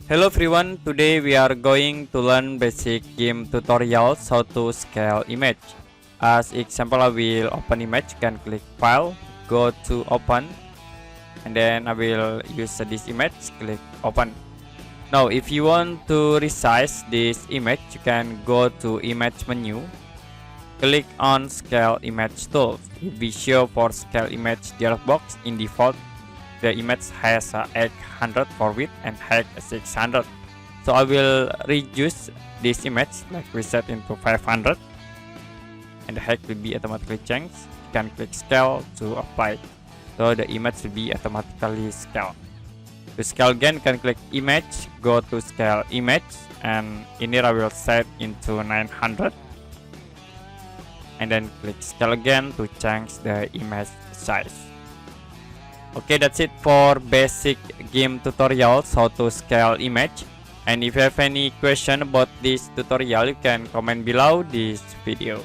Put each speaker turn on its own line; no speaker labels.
Hello everyone, today we are going to learn basic Gimp tutorials how to scale image. As example, I will open image, can click file, go to open, and then I will use this image, click open. Now if you want to resize this image, you can go to image menu, click on scale image tools. It will be show for scale image dialog box. In default the image has 800 for width and height 600, so I will reduce this image, like reset into 500, and the height will be automatically changed. You can click scale to apply, so the image will be automatically scaled. To scale again, you can click image, go to scale image, and in here I will set into 900, and then click scale again to change the image size. Okay, that's it for basic Gimp tutorials how to scale image. And if you have any question about this tutorial, you can comment below this video.